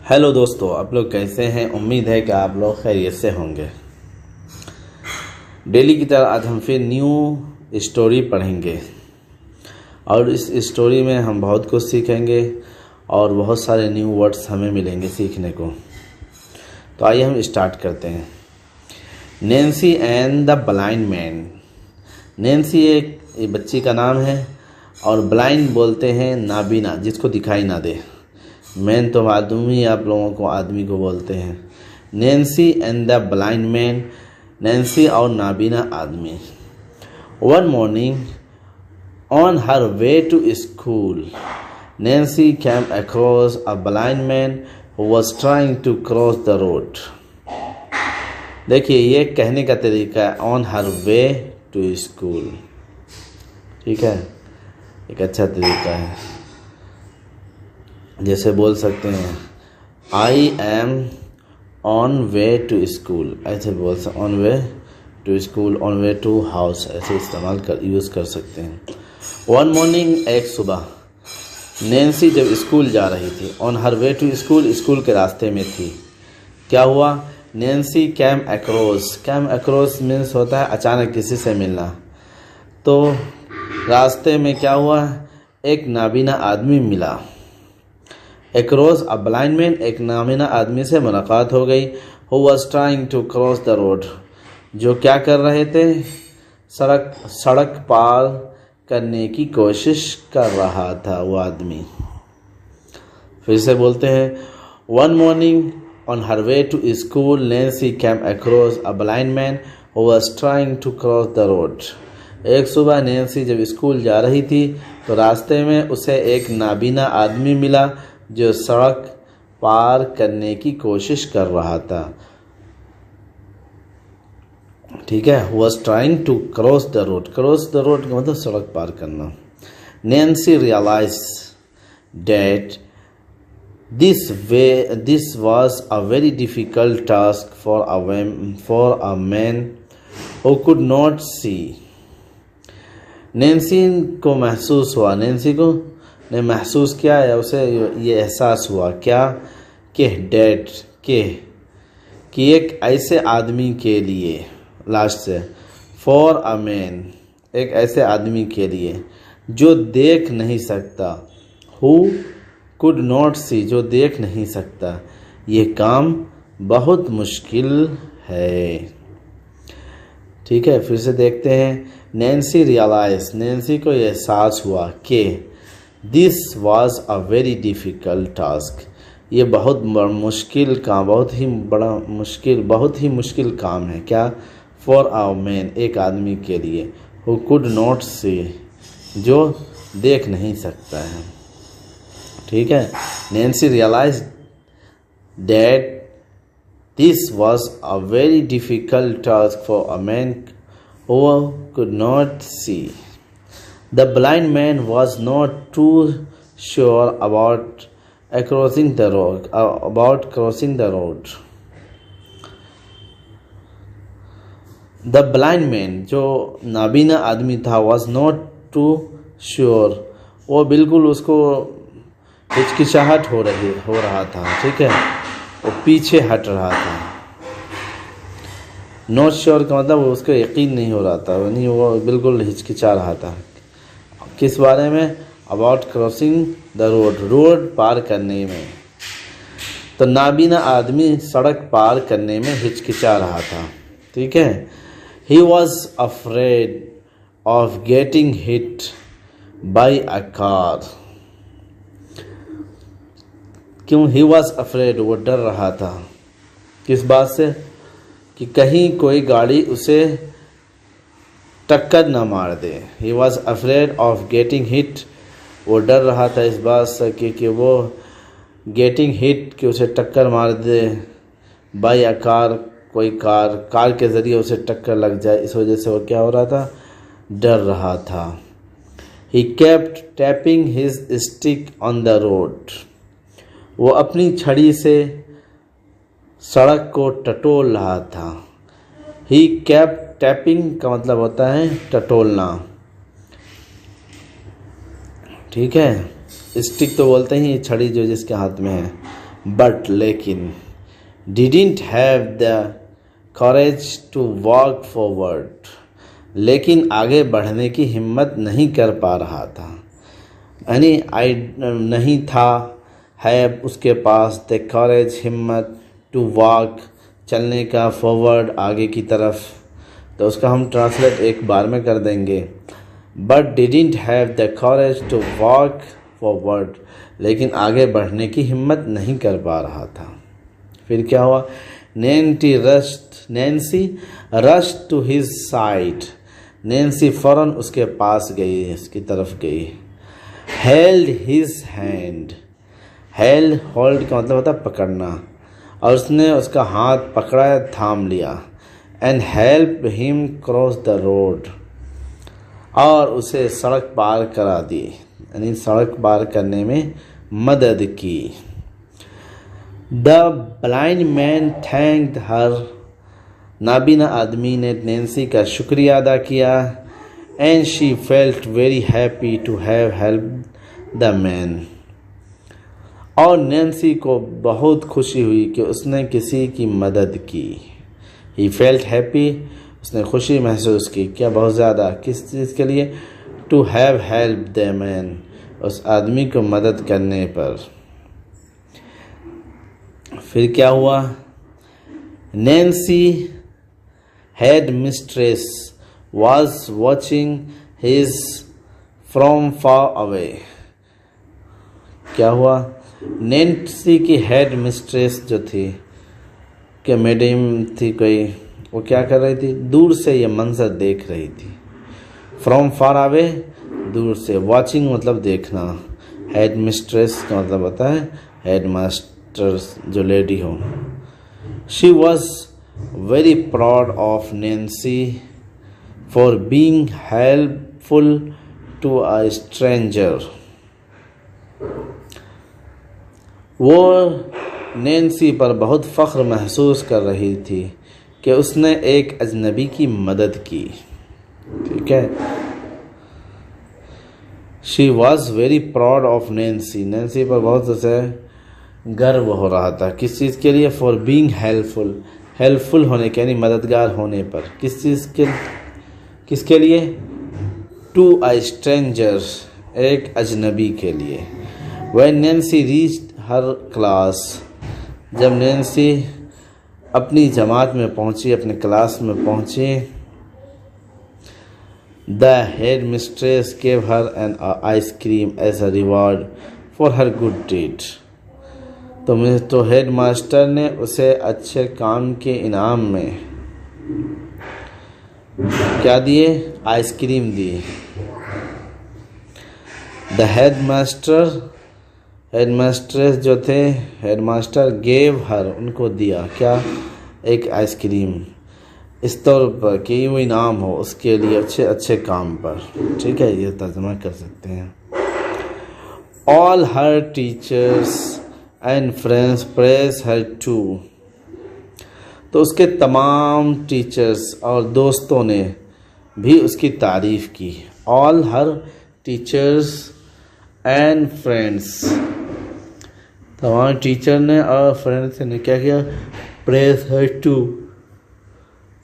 Hello दोस्तों, आप लोग कैसे हैं। उम्मीद है कि आप लोग खैरियत से होंगे। डेली की तरह आज हम फिर न्यू स्टोरी पढ़ेंगे और इस स्टोरी में हम बहुत कुछ सीखेंगे और बहुत सारे न्यू वर्ड्स हमें मिलेंगे सीखने को। तो आइए हम स्टार्ट करते हैं। Nancy and the blind man. Nancy एक बच्ची का नाम है और ब्लाइंड बोलते हैं नाबीना, जिसको दिखाई ना दे। मैन तो आदमी, आप लोगों को आदमी को बोलते हैं। Nancy and the blind man, Nancy और नाबीना आदमी। One morning on her way to school, Nancy came across a blind man who was trying to cross the road. देखिए, ये कहने का तरीका है, on her way to school. ठीक है, एक अच्छा तरीका है। जैसे बोल सकते हैं I am on way to school, ऐसे बोल सकते, on way to school, on way to house, ऐसे इस्तेमाल यूज़ कर सकते हैं। वन मॉर्निंग, एक सुबह, नैन्सी जब स्कूल जा रही थी, on her way to school, school के रास्ते में थी। क्या हुआ? Nancy came across, came across means होता है अचानक किसी से मिलना। तो रास्ते में क्या हुआ? एक नाबीना आदमी मिला। अक्रॉस अ ब्लाइंड मैन, एक नाबीना आदमी से मुलाकात हो गई। Who was trying to cross the road, जो क्या कर रहे थे? सड़क पार करने की कोशिश कर रहा था वो आदमी। फिर से बोलते हैं, one morning on her way to school, Nancy came across a blind man who was trying to cross the road. एक सुबह नैन्सी जब स्कूल जा रही थी तो रास्ते में उसे एक नाबीना आदमी मिला जो सड़क पार करने की कोशिश कर रहा था। ठीक है, was trying to cross the road, cross the road का मतलब सड़क पार करना। Nancy realized that this was a very difficult task for a man who could not see। Nancy को महसूस हुआ, नैन्सी को ने महसूस किया या उसे ये एहसास हुआ क्या? कि डेट कि एक ऐसे आदमी के लिए, लास्ट से, फॉर अ मैन, एक ऐसे आदमी के लिए जो देख नहीं सकता, हु कुड नॉट सी, जो देख नहीं सकता, ये काम बहुत मुश्किल है। ठीक है, फिर से देखते हैं। नैन्सी रियलाइज, नैन्सी को ये एहसास हुआ कि this was a very difficult task, ये बहुत मुश्किल काम, बहुत ही मुश्किल काम है। क्या? फॉर अ मैन, एक आदमी के लिए, हु कुड नॉट सी, जो देख नहीं सकता है। ठीक है, Nancy realize that this was a very difficult task for a man who could not see. The blind man was not too sure about crossing the road. The blind man, जो नाबीना आदमी था, was not too sure, वो बिल्कुल उसको हिचकिचाहट हो रहा था। ठीक है, वो पीछे हट रहा था। नॉट श्योर का मतलब उसको यकीन नहीं हो रहा था, यानी वो बिल्कुल हिचकिचा रहा था। किस बारे में? About crossing the road, road पार करने में। तो नाबीना आदमी सड़क पार करने में हिचकिचा रहा था। ठीक है, ही was afraid of getting hit by a car. क्यों ही वॉज अफ्रेड? वो डर रहा था। किस बात से? कि कहीं कोई गाड़ी उसे टक्कर न मार दे। He was afraid of getting hit, वो डर रहा था इस बात से कि वो गेटिंग हिट, कि उसे टक्कर मार दे, बाई अ कार, कोई कार के ज़रिए उसे टक्कर लग जाए। इस वजह से वो क्या हो रहा था? डर रहा था। He kept tapping his stick on the road, वो अपनी छड़ी से सड़क को टटोल रहा था। ही केप्ट, टैपिंग का मतलब होता है टटोलना। ठीक है, स्टिक तो बोलते ही छड़ी जो जिसके हाथ में है। बट लेकिन didn't have the courage to walk forward, लेकिन आगे बढ़ने की हिम्मत नहीं कर पा रहा था। यानी आई नहीं था, है उसके पास द करेज हिम्मत, टू वॉक चलने का, फॉरवर्ड आगे की तरफ। तो उसका हम ट्रांसलेट एक बार में कर देंगे, but didn't have the courage to walk forward, लेकिन आगे बढ़ने की हिम्मत नहीं कर पा रहा था। फिर क्या हुआ? Nancy rushed to his side, Nancy फौरन उसके पास गई, उसकी तरफ गई। Held his hand, held hold का मतलब होता है पकड़ना, और उसने उसका हाथ पकड़ा, थाम लिया। And help him cross the road, और उसे सड़क पार करा दी, यानी सड़क पार करने में मदद की। The blind man thanked her, नाबीना आदमी ने नैन्सी का शुक्रिया अदा किया। And she felt very happy to have help the man, और नैन्सी को बहुत खुशी हुई कि उसने किसी की मदद की। ही फेल्ट हैप्पी, उसने खुशी महसूस की, क्या बहुत ज़्यादा, किस चीज़ के लिए? To have help the man, उस आदमी को मदद करने पर। फिर क्या हुआ? Nancy headmistress was watching his from far away। क्या हुआ? नैन्सी की हेड मिस्ट्रेस जो थी, कि मैडम थी कोई, वो क्या कर रही थी? दूर से ये मंजर देख रही थी। फ्रॉम फार अवे, दूर से। वॉचिंग मतलब देखना। हेड मिस्ट्रेस का मतलब होता है हेड मास्टर, जो लेडी हो। She was very proud of Nancy for being helpful to a stranger. वो नैन्सी पर बहुत फ़ख्र महसूस कर रही थी कि उसने एक अजनबी की मदद की। ठीक है। She was very proud of Nancy, Nancy पर बहुत उसे गर्व हो रहा था। किस चीज़ के लिए? फॉर बीइंग हेल्पफुल, हेल्पफुल होने के यानी मददगार होने पर। किस चीज़ के, किसके लिए? टू अ स्ट्रेंजर, एक अजनबी के लिए। When Nancy reached her class, जब नैन्सी अपनी जमात में पहुंची, अपने क्लास में पहुंची, the headmistress gave her an ice cream as a reward for her good deed. तो हेड मास्टर ने उसे अच्छे काम के इनाम में क्या दिए? Ice cream the. द हेडमास्ट्रेस जो थे, हेडमास्टर गेव हर, उनको दिया क्या? एक आइसक्रीम, इस तौर पर कि वो इनाम हो उसके लिए अच्छे अच्छे काम पर। ठीक है, ये तर्जुमा कर सकते हैं। All her teachers and friends praise her too, तो उसके तमाम टीचर्स और दोस्तों ने भी उसकी तारीफ़ की। All her teachers and friends, तमाम टीचर ने और फ्रेंड्स ने क्या किया? प्रेज हर टू,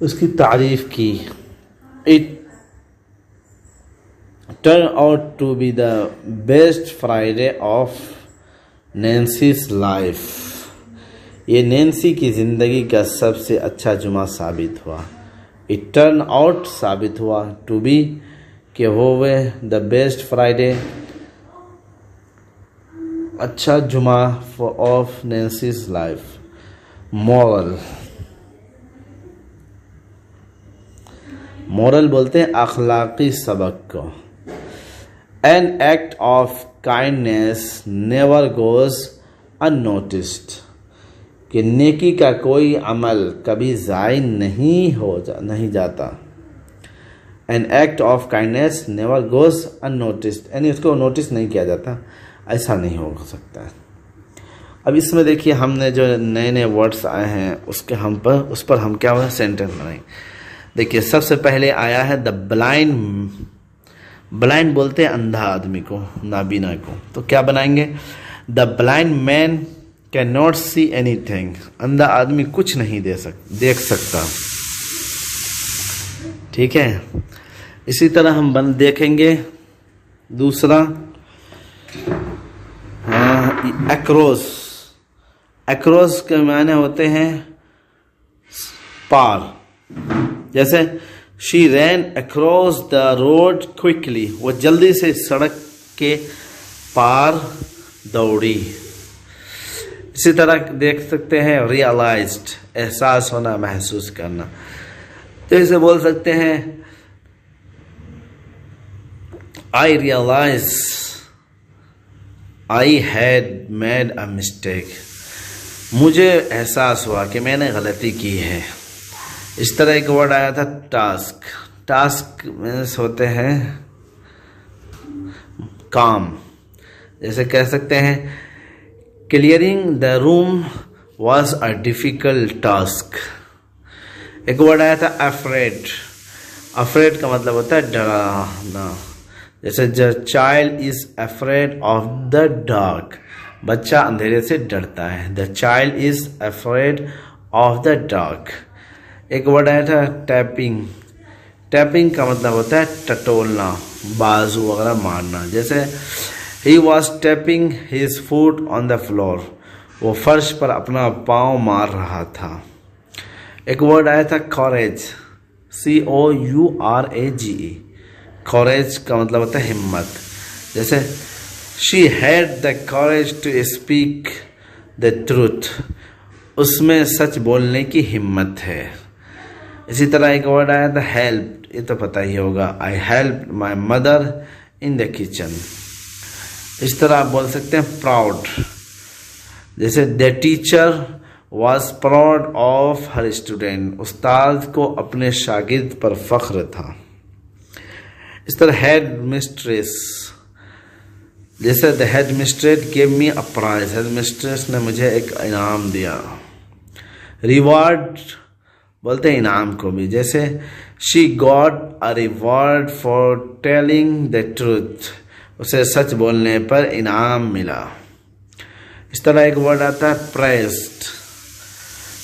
उसकी तारीफ़ की। It turn out to be the best Friday of Nancy's life, ये नैन्सी की ज़िंदगी का सबसे अच्छा जुमा साबित हुआ। इट टर्न आउट, साबित हुआ, टू बी, कि होवे, द बेस्ट फ्राइडे, अच्छा जुमा of Nancy's life. Moral, moral बोलते हैं अखलाकी सबक को। An act of kindness never goes unnoticed, कि नेकी का कोई अमल कभी ज़ाय नहीं जाता। An act of kindness never goes unnoticed, यानी उसको नोटिस नहीं किया जाता, ऐसा नहीं हो सकता है। अब इसमें देखिए हमने जो नए नए वर्ड्स आए हैं उस पर हम क्या हुआ? सेंटेंस बनाएंगे। देखिए सबसे पहले आया है द ब्लाइंड, ब्लाइंड बोलते हैं अंधा आदमी को, नाबीना को। तो क्या बनाएंगे? The blind man can not see anything, अंधा आदमी कुछ नहीं देख सकता। ठीक है, इसी तरह हम देखेंगे दूसरा एक्रोस। एक्रोस के माने होते हैं पार। जैसे she rain across the road quickly, वो जल्दी से सड़क के पार दौड़ी। इसी तरह देख सकते हैं रियलाइज्ड, एहसास होना, महसूस करना। तो इसे बोल सकते हैं I realise I had made a mistake, मुझे एहसास हुआ कि मैंने गलती की है। इस तरह एक वर्ड आया था टास्क। टास्क मीन्स होते हैं काम। जैसे कह सकते हैं clearing the room was a difficult task. एक वर्ड आया था अफ्रेड। अफ्रेड का मतलब होता है डराना। जैसे the child is afraid of the dark, बच्चा अंधेरे से डरता है। The child is afraid of the dark. एक वर्ड आया था टैपिंग। टैपिंग का मतलब होता है टटोलना, बाजू वगैरह मारना। जैसे he was tapping his foot on the floor, वो फर्श पर अपना पाँव मार रहा था। एक वर्ड आया था कॉरेज, COURAGE। कॉरेज का मतलब होता है हिम्मत। जैसे she had the courage to speak the truth, उसमें सच बोलने की हिम्मत है। इसी तरह एक वर्ड आया था हेल्प, ये तो पता ही होगा, I help my mother in the kitchen. इस तरह आप बोल सकते हैं प्राउड। जैसे the teacher was proud of her student, उस्ताद को अपने शागिर्द पर फख्र था। इस तरह हेड मिस्ट्रेस। जैसे the headmistress gave me a prize, headmistress ने मुझे एक इनाम दिया। रिवार्ड बोलते हैं इनाम को भी। जैसे she got a reward for telling the truth, उसे सच बोलने पर इनाम मिला। इस तरह एक वर्ड आता है प्रेस्ड।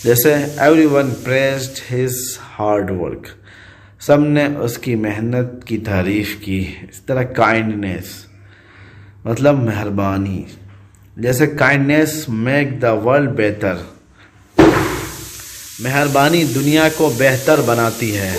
जैसे everyone pressed his hard work, सबने उसकी मेहनत की तारीफ की। इस तरह काइंडनेस मतलब मेहरबानी। जैसे काइंडनेस मेक द वर्ल्ड बेहतर, मेहरबानी दुनिया को बेहतर बनाती है।